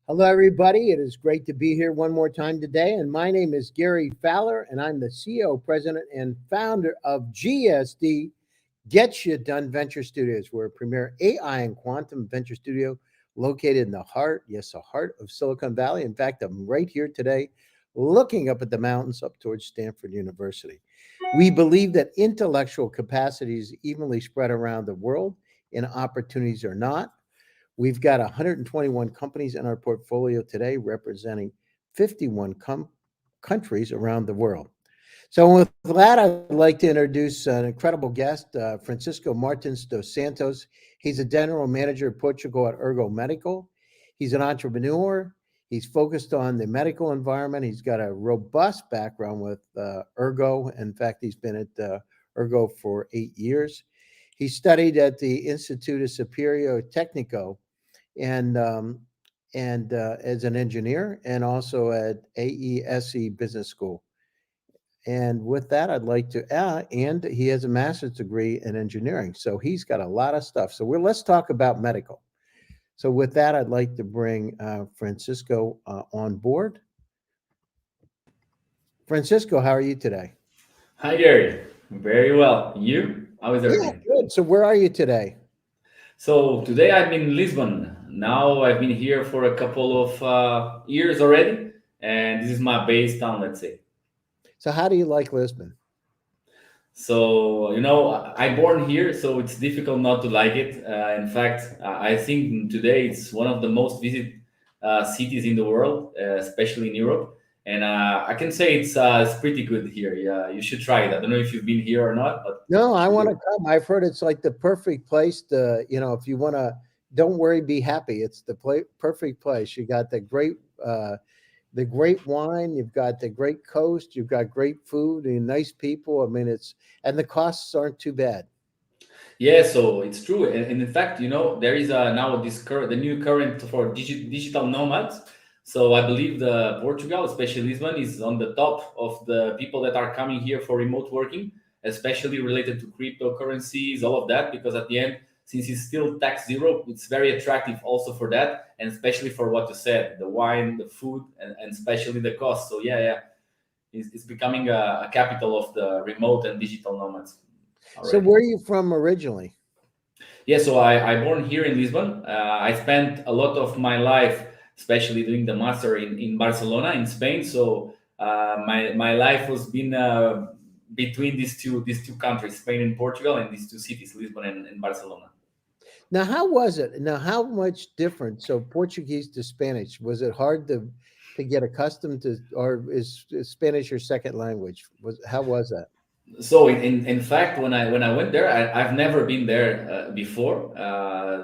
Hello, everybody. It is great to be here one more time today. And my name is Gary Fowler, and I'm the CEO, president, and founder of GSD Get You Done Venture Studios. We're a premier AI and quantum venture studio located in the heart, yes, the heart of Silicon Valley. In fact, I'm right here today looking up at the mountains up towards Stanford University. We believe that intellectual capacity is evenly spread around the world and opportunities are not. We've got 121 companies in our portfolio today, representing 51 countries around the world. So, with that, I'd like to introduce an incredible guest, Francisco Martins dos Santos. He's a general manager of Portugal at Ergo Medical. He's an entrepreneur. He's focused on the medical environment. He's got a robust background with Ergo. In fact, he's been at Ergo for 8 years. He studied at the Instituto Superior Técnico and as an engineer, and also at AESE Business School. And with that, I'd like to and he has a master's degree in engineering, so he's got a lot of stuff. So let's talk about medical. So with that, I'd like to bring Francisco on board. Francisco, how are you today? Hi Gary, very well. You? How is Yeah, everything? good. So where are you today? So today I'm in Lisbon. Now I've been here for a couple of years already, and this is my base town, let's say. So how do you like Lisbon? So I born here, so it's difficult not to like it. In fact, I think today it's one of the most visited cities in the world, especially in Europe. And I can say it's pretty good here. Yeah, you should try it. I don't know if you've been here or not, but No, you I should want do to it. come. I've heard it's like the perfect place to, if you want to, don't worry, be happy. It's the perfect place. You got the great wine. You've got the great coast. You've got great food and nice people. I mean, and the costs aren't too bad. Yeah, so it's true, and in fact, there is now the new current for digital nomads. So I believe the Portugal, especially Lisbon, is on the top of the people that are coming here for remote working, especially related to cryptocurrencies, all of that. Because at the end, since it's still tax zero, it's very attractive also for that, and especially for what you said, the wine, the food, and especially the cost. So yeah, it's becoming a capital of the remote and digital nomads So already. where are you from originally? Yeah, so I born here in Lisbon. I spent a lot of my life, especially doing the master in Barcelona, in Spain. So my life was been between these two countries, Spain and Portugal, and these two cities, Lisbon and Barcelona. Now, how was it? Now, how much different? So Portuguese to Spanish, was it hard to get accustomed to, or is Spanish your second language? How was that? So in fact, when I went there, I've never been there before.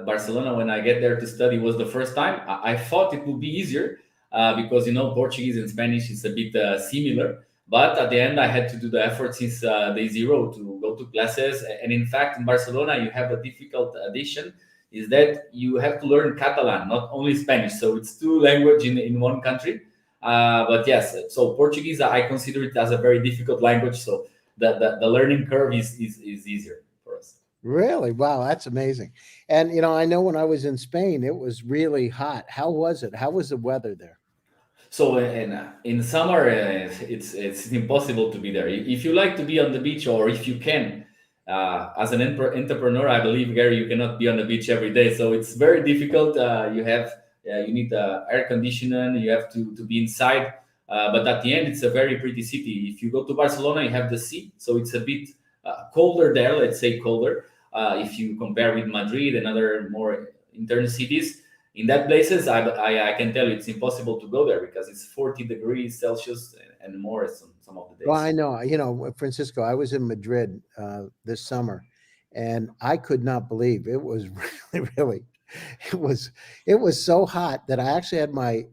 Barcelona, when I get there to study, was the first time. I thought it would be easier because Portuguese and Spanish is a bit similar. But at the end, I had to do the effort since day zero to go to classes. And in fact, in Barcelona, you have a difficult addition is that you have to learn Catalan, not only Spanish. So it's two language in one country. But yes, so Portuguese, I consider it as a very difficult language. So the learning curve is easier for us. Really? Wow, that's amazing. And I know when I was in Spain, it was really hot. How was it? How was the weather there? So in summer, it's impossible to be there. If you like to be on the beach, or if you can, as an entrepreneur, I believe Gary, you cannot be on the beach every day. So it's very difficult. You need air conditioning. You have to be inside. But at the end, it's a very pretty city. If you go to Barcelona, you have the sea, so it's a bit colder there. Let's say colder. If you compare with Madrid and other more internal cities, in that places I can tell you it's impossible to go there because it's 40 degrees Celsius and more some of the Well, I days. know, Francisco, I was in Madrid this summer, and I could not believe it was really, it was it was so hot that I actually had my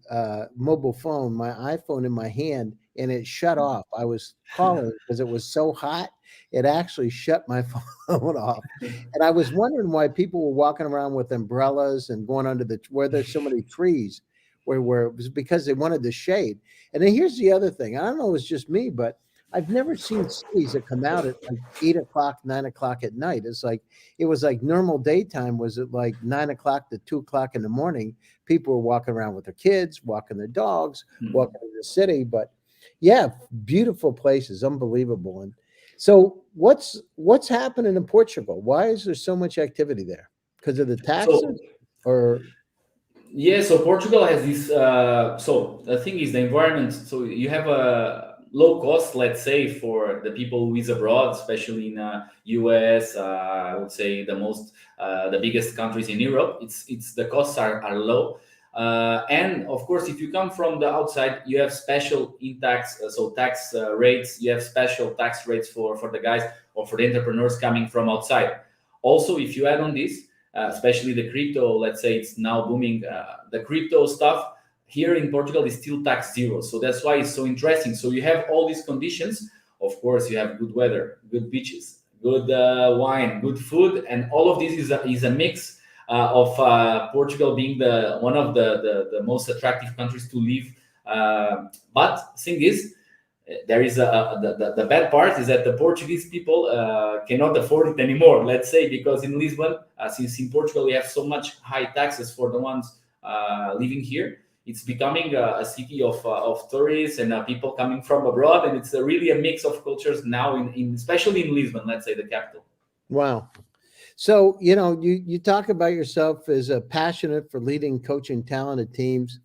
mobile phone, my iPhone in my hand, and it shut off. I was calling because it was so hot. It actually shut my phone off, and I was wondering why people were walking around with umbrellas and going under where there's so many trees, where it was because they wanted the shade. And then here's the other thing. I don't know, it was just me, but I've never seen cities that come out at like 8 o'clock, 9 o'clock at night. It's like it was like normal daytime was at like 9 o'clock to 2 o'clock in the morning. People were walking around with their kids, walking their dogs, Hmm. walking in the city. But yeah, beautiful places, unbelievable. And so, what's happening in Portugal? Why is there so much activity there? Because of the So taxes, or yeah, so Portugal has this. So the thing is the environment. So you have a low cost, let's say, for the people who is abroad, especially in US. I would say the biggest countries in Europe. It's the costs are low, and of course, if you come from the outside, you have special in tax. So tax rates. You have special tax rates for the guys or for the entrepreneurs coming from outside. Also, if you add on this, especially the crypto, let's say it's now booming. The crypto stuff here in Portugal is still tax zero. So that's why it's so interesting. So you have all these conditions. Of course, you have good weather, good beaches, good wine, good food, and all of this is a mix of Portugal being the one of the most attractive countries to live. But thing is, there is the bad part is that the Portuguese people cannot afford it anymore. Let's say because in Lisbon, since in Portugal we have so much high taxes for the ones living here, it's becoming a city of tourists and people coming from abroad, and it's really a mix of cultures now in especially in Lisbon, let's say the capital. wow. So, you talk about yourself as a passionate for leading, coaching talented teams,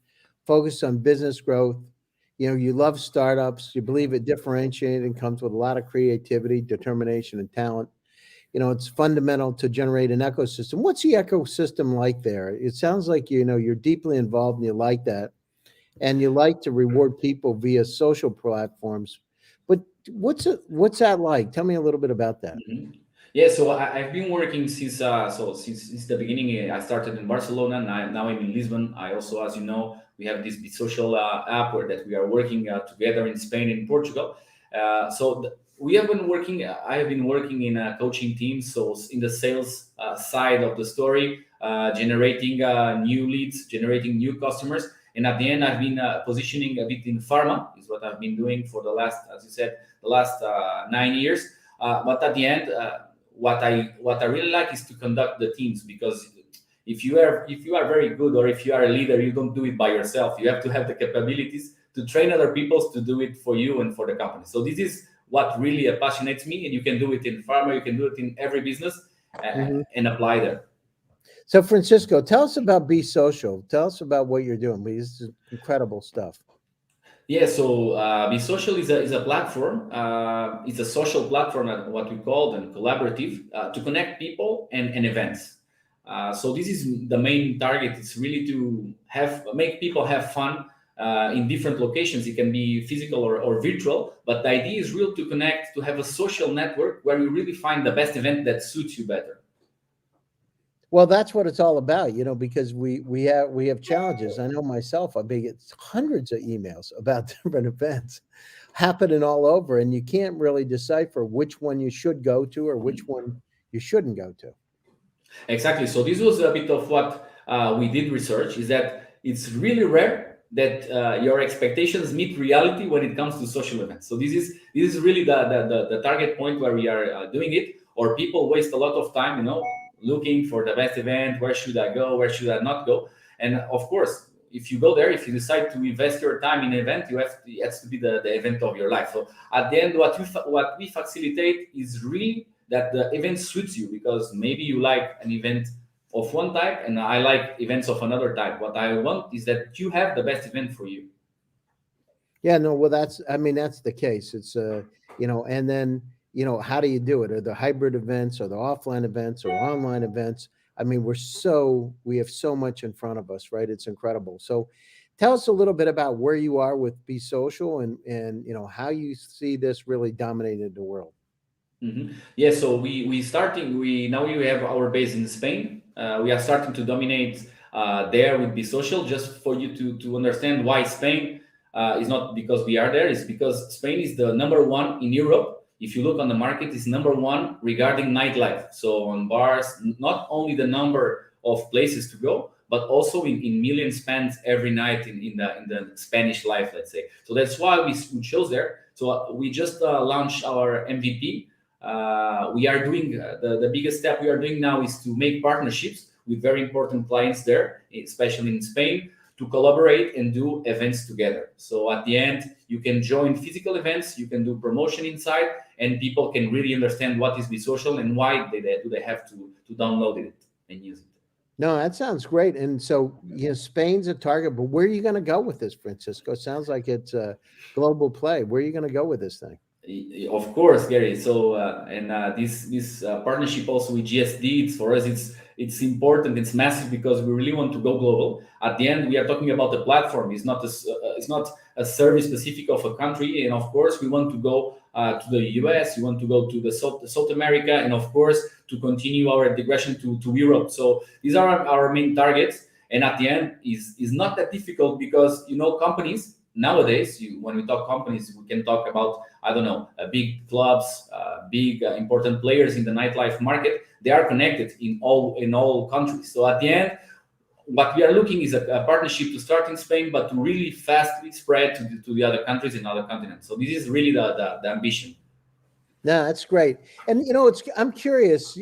focused on business growth. You love startups. You believe it differentiated and comes with a lot of creativity, determination, and talent. It's fundamental to generate an ecosystem. What's the ecosystem like there? It sounds like you're deeply involved and you like that, and you like to reward people via social platforms. But what's that like? Tell me a little bit about that. Mhm. Yeah, so I've been working since the beginning. I started in Barcelona. Now I'm in Lisbon. I also, as you know, we have this social app where that we are working together in Spain and Portugal. We have been working. I have been working in coaching teams, so in the sales side of the story, generating new leads, generating new customers, and at the end, I've been positioning a bit in pharma. Is what I've been doing for the last, as you said, the last 9 years. But at the end, what I really like is to conduct the teams, because if you are very good, or if you are a leader, you don't do it by yourself. You have to have the capabilities to train other people to do it for you and for the company. So this is what really passionates me, and you can do it in pharma, you can do it in every business, Mhm. and apply there. So, Francisco, tell us about Be Social. Tell us about what you're doing. This is incredible stuff. Yeah, so Be Social is a platform. It's a social platform, what we call and collaborative, to connect people and events. So this is the main target. It's really to have make people have fun in different locations. It can be physical or virtual, but the idea is real to connect, to have a social network where you really find the best event that suits you better. Well, that's what it's all about, because we have challenges. I know myself, I get hundreds of emails about different events happening all over, and you can't really decipher which one you should go to or which one you shouldn't go to. Exactly. So this was a bit of what we did research, is that it's really rare that your expectations meet reality when it comes to social events. So this is really the target point where we are doing it, or people waste a lot of time, looking for the best event. Where should I go? Where should I not go? And of course, if you go there, if you decide to invest your time in an event, it has to be the event of your life. So at the end, what we facilitate is really that the event suits you, because maybe you like an event of one type and I like events of another type. What I want is that you have the best event for you. Yeah, no, well, that's the case. It's and then how do you do it? Are the hybrid events, or the offline events, or online events? We have so much in front of us, right? It's incredible. So, tell us a little bit about where you are with Be Social, and how you see this really dominating the world. Yeah, so we starting we now we have our base in Spain. We are starting to dominate there with Be Social. Just for you to understand why Spain is not because we are there, is because Spain is the number one in Europe. If you look on the market, is number one regarding nightlife. So on bars, not only the number of places to go, but also in millions spent every night in the Spanish life, let's say. So that's why we chose there. So we just launched our MVP. We are doing the biggest step we are doing now is to make partnerships with very important clients there, especially in Spain, to collaborate and do events together. So at the end, you can join physical events, you can do promotion inside, and people can really understand what is the social and why do they have to download it and use it. No, that sounds great. And so, Spain's a target, but where are you going to go with this, Francisco? Sounds like it's a global play. Where are you going to go with this thing? Of course, Gary. So and this partnership also with GSD, it's for us, it's important. It's massive because we really want to go global. At the end, we are talking about the platform. It's not a service specific of a country. And of course, we want to go to the US. We want to go to the South America, and of course, to continue our integration to Europe. So these are our main targets. And at the end, is not that difficult because companies nowadays. When we talk companies, we can talk about, I don't know, big clubs, big important players in the nightlife market. They are connected in all countries. So at the end, what we are looking is a partnership to start in Spain, but to really fastly spread to the other countries in other continents. So this is really the ambition. No, that's great. And I'm curious,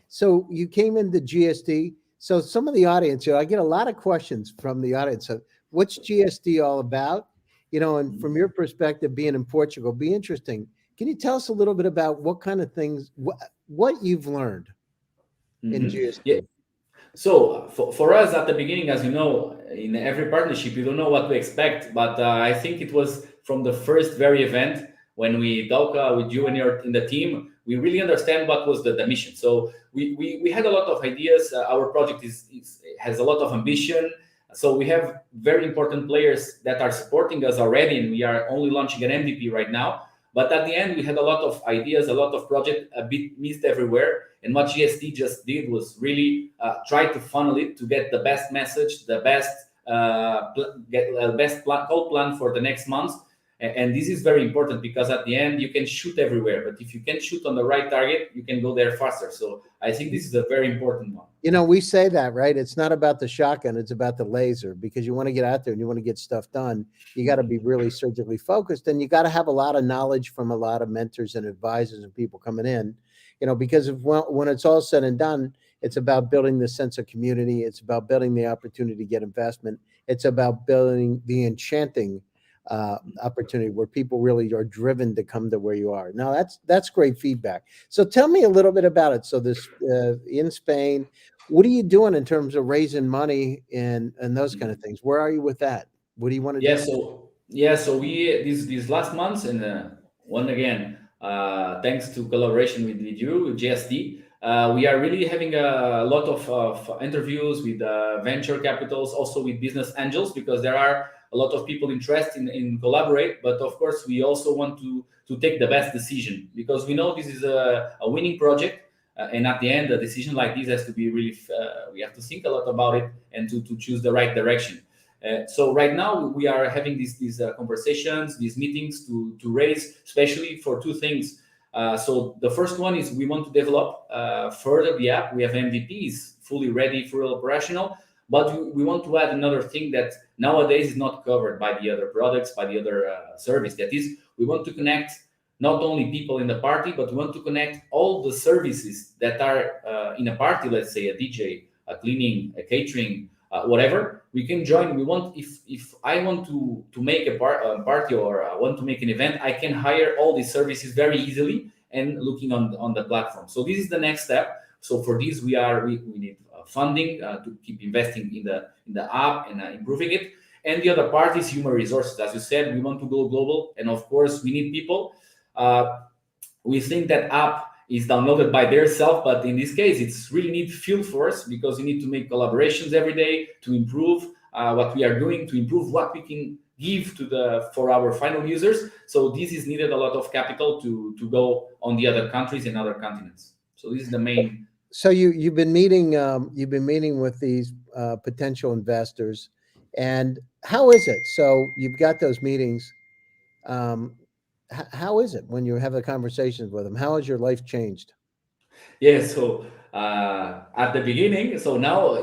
so you came into GSD. So some of the audience, I get a lot of questions from the audience. So what's GSD all about? And from your perspective, being in Portugal, be interesting. Can you tell us a little bit about what kind of things, what you've learned in Yeah. GSD? So for us at the beginning, as you know, in every partnership, you don't know what to expect. But I think it was from the first very event when we talk with you and you're in the team, we really understand what was the mission. So we had a lot of ideas. Our project has a lot of ambition. So we have very important players that are supporting us already, and we are only launching an MVP right now. But at the end, we had a lot of ideas, a lot of projects, a bit missed everywhere. And what GST just did was really try to funnel it to get the best message, the best get the best call plan for the next month. And this is very important because at the end you can shoot everywhere, but if you can shoot on the right target, you can go there faster. So I think this is a very important one. We say that, right? It's not about the shotgun, it's about the laser, because you want to get out there and you want to get stuff done. You got to be really surgically focused, and you got to have a lot of knowledge from a lot of mentors and advisors and people coming in, because when it's all said and done, it's about building the sense of community. It's about building the opportunity to get investment. It's about building the enchanting opportunity where people really are driven to come to where you are. Now that's great feedback. So tell me a little bit about it. So this in Spain, what are you doing in terms of raising money and those kind of things? Where are you with that? What do you want to Yeah, do? so we these last months, and one again, thanks to collaboration with you, with GSD, we are really having a lot of interviews with venture capitals, also with business angels, because there are a lot of people interested in collaborate. But of course, we also want to take the best decision because we know this is a winning project. And at the end, a decision like this has to be really, we have to think a lot about it and to choose the right direction. So right now we are having these conversations, these meetings to raise, especially for two things. So the first one is we want to develop further the app. We have MVPs fully ready, fully operational, but we want to add another thing that nowadays is not covered by the other products, by the other service. That is, we want to connect not only people in the party, but we want to connect all the services that are in a party. Let's say a DJ, a cleaning, a catering, whatever. We can join. We want if I want to make a party or I want to make an event, I can hire all these services very easily and looking on the platform. So this is the next step. So for this, we need funding to keep investing in the app and improving it. And the other part is human resources. As you said, we want to go global, and of course, we need people. We think that app is downloaded by their self, but in this case, it's really need field force because you need to make collaborations every day to improve what we are doing, to improve what we can give for our final users. So this is needed a lot of capital to go on the other countries and other continents. So this is the main. So you've been meeting with these potential investors, and how is it? So you've got those meetings. Um, how is it when you have the conversations with them? How has your life changed? Yeah, so at the beginning. So now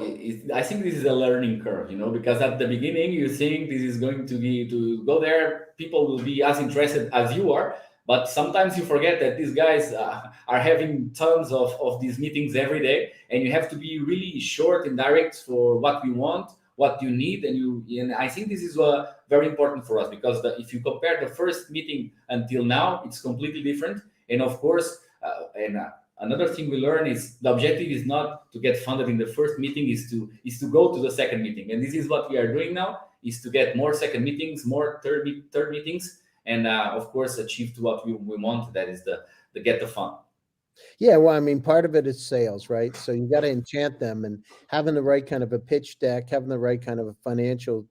I think this is a learning curve, because at the beginning you think this is going to be to go there, people will be as interested as you are. But sometimes you forget that these guys are having tons of these meetings every day, and you have to be really short and direct for what we want, what you need, and I think this is very important for us, because if you compare the first meeting until now, it's completely different. And of course, and another thing we learn is the objective is not to get funded in the first meeting, is to go to the second meeting, and this is what we are doing now, is to get more second meetings, more third meetings, and of course achieve to what we want, that is the get the fund. Yeah, well, I mean, part of it is sales, right? So you got to enchant them, and having the right kind of a pitch deck, having the right kind of a financials,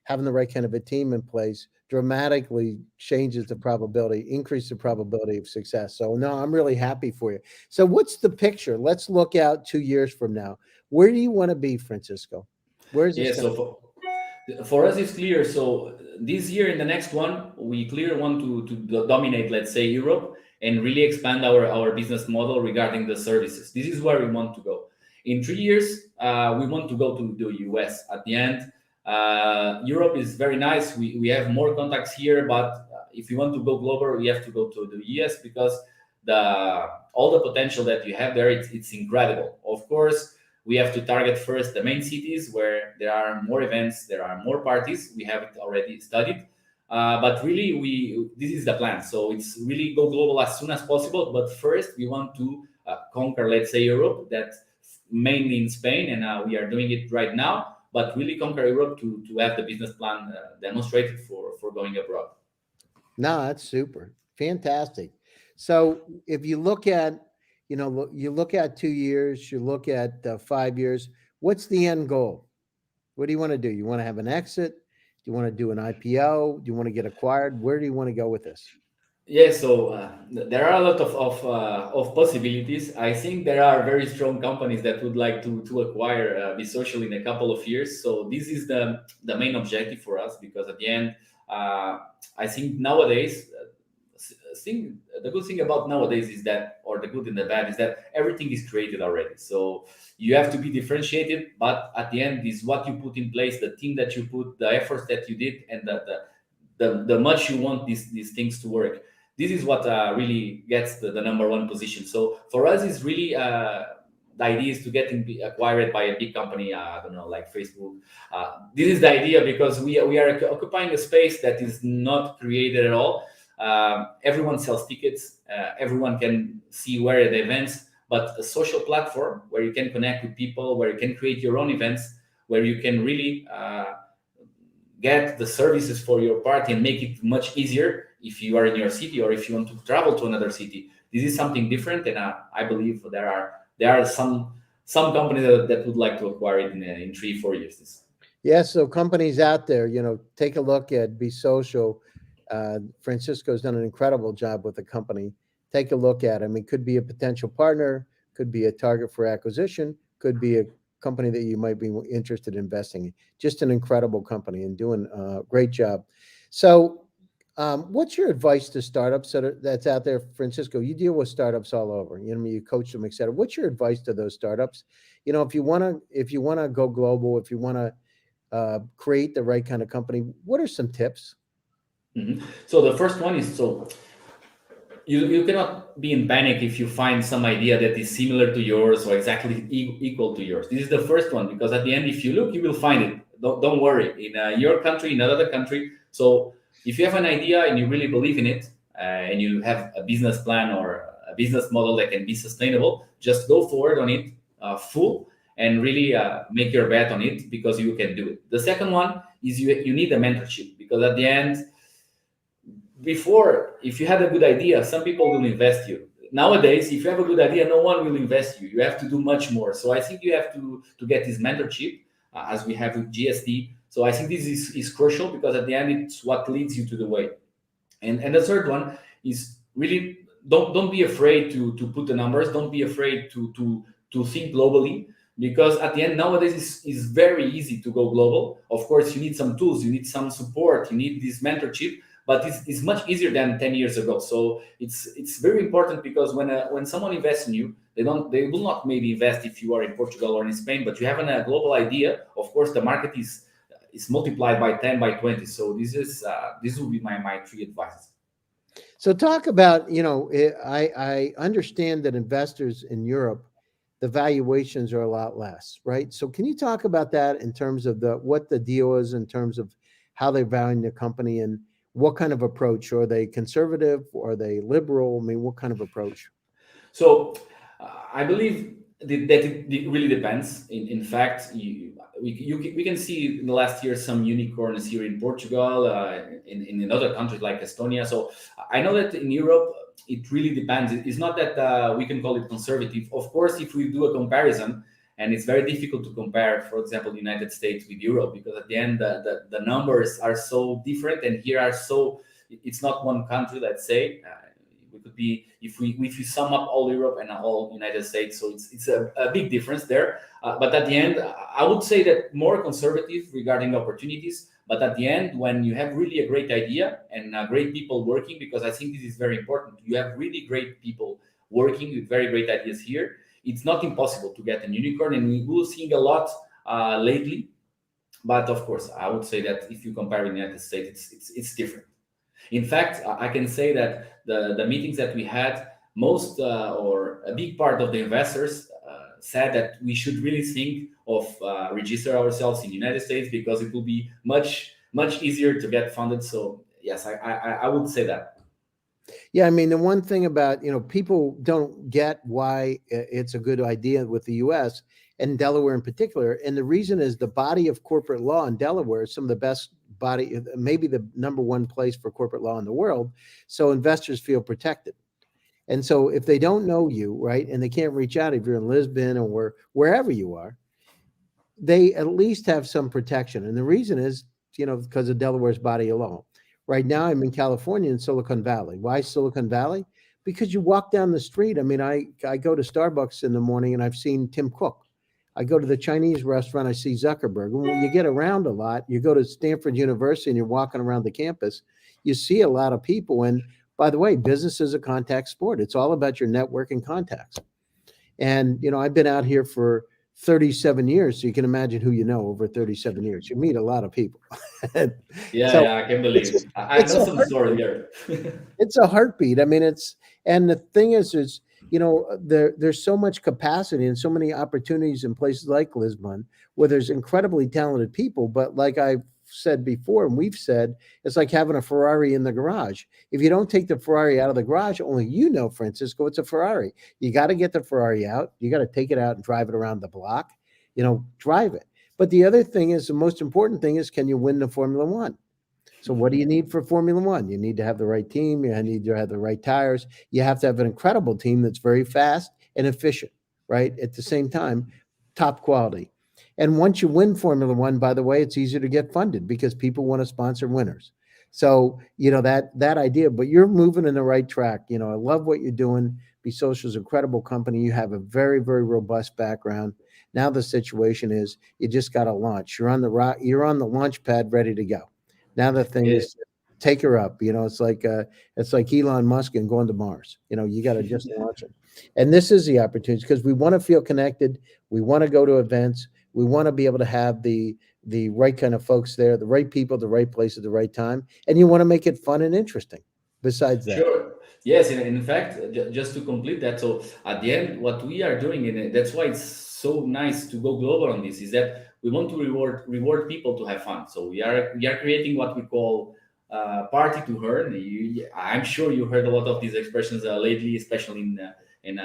having the right kind of a team in place dramatically changes the probability, increase the probability of success. So no, I'm really happy for you. So what's the picture? Let's look out 2 years from now. Where do you want to be, Francisco? Where is this Yeah, going to so for us it's clear. So this year, in the next one, we clear want to dominate, let's say, Europe, and really expand our business model regarding the services. This is where we want to go. In 3 years, we want to go to the US. At the end, Europe is very nice. We have more contacts here, but if you want to go global, we have to go to the US, because all the potential that you have there, it's incredible. Of course, we have to target first the main cities where there are more events, there are more parties. We have it already studied, but really, we this is the plan. So it's really go global as soon as possible. But first, we want to conquer, let's say, Europe. That mainly in Spain, and we are doing it right now. But really conquer Europe to have the business plan demonstrated for going abroad. No, that's super. Fantastic. So if you look at, you look at 2 years, you look at 5 years, what's the end goal? What do you want to do? You want to have an exit? Do you want to do an IPO? Do you want to get acquired? Where do you want to go with this? Yeah, so there are a lot of possibilities. I think there are very strong companies that would like to acquire this social in a couple of years. So this is the main objective for us, because at the end, I think nowadays, the good thing about nowadays is that, or the good and the bad, is that everything is created already. So you have to be differentiated, but at the end is what you put in place, the team that you put, the efforts that you did, and the much you want these things to work. This is what really gets the number one position. So for us, it's really the idea is to get acquired by a big company. I don't know, like Facebook. This is the idea, because we are occupying a space that is not created at all. Everyone sells tickets. Everyone can see where are the events, but a social platform where you can connect with people, where you can create your own events, where you can really get the services for your party and make it much easier if you are in your city, or if you want to travel to another city. This is something different, and I believe there are some companies that would like to acquire it in 3-4 years. Yeah, so companies out there, take a look at Be Social. Francisco's done an incredible job with the company. Take a look at him. He could be a potential partner, could be a target for acquisition, could be a company that you might be interested in investing in. Just an incredible company and doing a great job. So, what's your advice to startups that's out there, Francisco? You deal with startups all over. You coach them, et cetera. What's your advice to those startups? If you want to go global, if you want to create the right kind of company, what are some tips? So the first one is, so you cannot be in panic if you find some idea that is similar to yours or exactly equal to yours. This is the first one, because at the end, if you look, you will find it. Don't worry, in your country, in another country. So if you have an idea and you really believe in it, and you have a business plan or a business model that can be sustainable, just go forward on it full, and really make your bet on it, because you can do it. The second one is you need a mentorship, because at the end, before, if you had a good idea, some people will invest you. Nowadays, if you have a good idea, no one will invest you. You have to do much more. So I think you have to get this mentorship, as we have with GSD. So I think this is crucial, because at the end, it's what leads you to the way. And the third one is really don't be afraid to put the numbers. Don't be afraid to think globally, because at the end, nowadays is very easy to go global. Of course, you need some tools, you need some support, you need this mentorship, but it's much easier than 10 years ago. So it's very important, because when someone invests in you, they will not maybe invest if you are in Portugal or in Spain, but you have a global idea. Of course, the market is multiplied by 10, by 20. So this will be my three advices. So talk about, I understand that investors in Europe, the valuations are a lot less, right? So can you talk about that in terms of what the deal is in terms of how they're valuing the company and what kind of approach? Are they conservative? Are they liberal? I mean, what kind of approach? So I believe that it really depends. In fact, we can see in the last year some unicorns here in Portugal, in other countries like Estonia. So I know that in Europe it really depends. It's not that we can call it conservative. Of course, if we do a comparison, and it's very difficult to compare, for example, the United States with Europe, because at the end the numbers are so different, and here are so, it's not one country, let's say. We could be, if we sum up all Europe and all United States, so it's a big difference there. But at the end, I would say that more conservative regarding opportunities. But at the end, when you have really a great idea and great people working, because I think this is very important, you have really great people working with very great ideas here. It's not impossible to get a unicorn, and we will seeing a lot lately. But of course, I would say that if you compare with the United States, it's different. In fact, I can say that the meetings that we had, most or a big part of the investors said that we should really think of register ourselves in the United States, because it will be much easier to get funded. So yes, I would say that. Yeah, I mean, the one thing about, people don't get why it's a good idea with the US and Delaware in particular. And the reason is the body of corporate law in Delaware is some of the best body, maybe the number one place for corporate law in the world. So investors feel protected. And so if they don't know you, right, and they can't reach out if you're in Lisbon or wherever you are, they at least have some protection. And the reason is, because of Delaware's body of law. Right now, I'm in California in Silicon Valley. Why Silicon Valley? Because you walk down the street. I mean, I go to Starbucks in the morning and I've seen Tim Cook. I go to the Chinese restaurant, I see Zuckerberg. And when you get around a lot, you go to Stanford University and you're walking around the campus, you see a lot of people. And by the way, business is a contact sport. It's all about your network and contacts. And, I've been out here for 37 years. So you can imagine who you know over 37 years. You meet a lot of people. Yeah, So yeah, I can it's believe. just, I it's know a some story heartbeat. there. It's a heartbeat. I mean, and the thing is, there's so much capacity and so many opportunities in places like Lisbon where there's incredibly talented people. But like I've said before, and we've said, it's like having a Ferrari in the garage. If you don't take the Ferrari out of the garage, only Francisco, it's a Ferrari. You got to get the Ferrari out. You got to take it out and drive it around the block, drive it. But the other thing is, the most important thing is, can you win the Formula One? So what do you need for Formula One? You need to have the right team. You need to have the right tires. You have to have an incredible team that's very fast and efficient, right? At the same time, top quality. And once you win Formula One, by the way, it's easier to get funded because people want to sponsor winners. So, that idea, but you're moving in the right track. I love what you're doing. Be Social is an incredible company. You have a very, very robust background. Now the situation is you just got to launch. You're on the launch pad ready to go. Now the thing Yeah. is, take her up. It's like Elon Musk and going to Mars. You got to just launch it. And this is the opportunity because we want to feel connected. We want to go to events. We want to be able to have the right kind of folks there, the right people, the right place at the right time, and you want to make it fun and interesting. Besides that, Sure. Yes, in fact, just to complete that, so at the end, what we are doing, and that's why it's so nice to go global on this, is that we want to reward people to have fun. So we are creating what we call party to earn. I'm sure you heard a lot of these expressions lately, especially in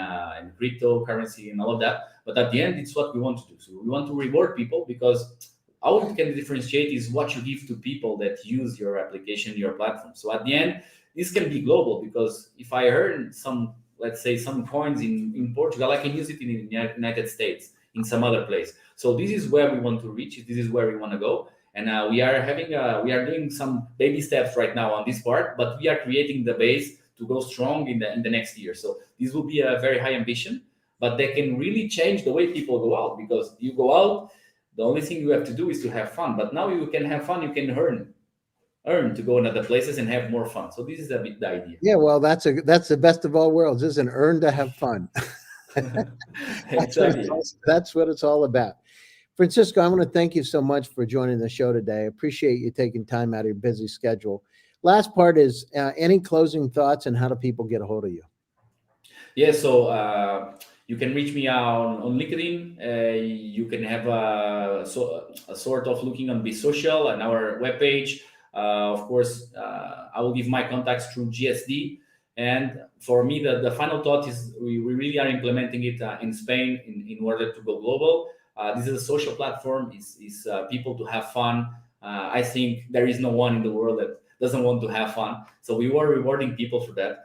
cryptocurrency and all of that. But at the end, it's what we want to do. So we want to reward people, because how we can differentiate is what you give to people that use your application, your platform. So at the end, this can be global, because if I earn some, let's say, some coins in Portugal, I can use it in the United States, in some other place. So this is where we want to reach. This is where we want to go. And we are doing some baby steps right now on this part, but we are creating the base to go strong in the next year. So this will be a very high ambition, but they can really change the way people go out, because you go out, the only thing you have to do is to have fun. But now you can have fun, you can earn. earn to go in other places and have more fun. So this is a bit the idea. Yeah, well, that's the best of all worlds, isn't it? Earn to have fun. Exactly. That's what it's all about. Francisco, I want to thank you so much for joining the show today. I appreciate you taking time out of your busy schedule. Last part is any closing thoughts and how do people get a hold of you? Yeah, so you can reach me on LinkedIn. You can have a sort of looking on the social and our webpage. Of course, I will give my contacts through GSD. And for me, the final thought is we really are implementing it in Spain in order to go global. This is a social platform, is people to have fun. I think there is no one in the world that doesn't want to have fun. So we were rewarding people for that.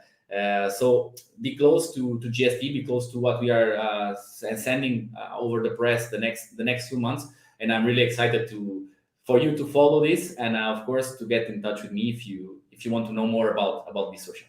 So be close to GST, be close to what we are sending over the press the next few months, and I'm really excited to for you to follow this, and of course to get in touch with me if you want to know more about this social.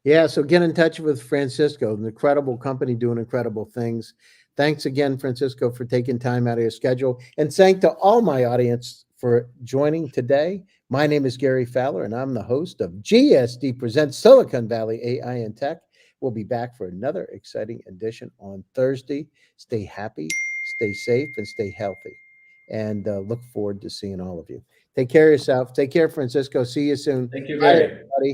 Yeah, so get in touch with Francisco, an incredible company doing incredible things. Thanks again, Francisco, for taking time out of your schedule. And thank to all my audience for joining today. My name is Gary Fowler, and I'm the host of GSD Presents Silicon Valley AI and Tech. We'll be back for another exciting edition on Thursday. Stay happy, stay safe, and stay healthy. And look forward to seeing all of you. Take care of yourself. Take care, Francisco. See you soon. Thank you, Bye, Gary. everybody.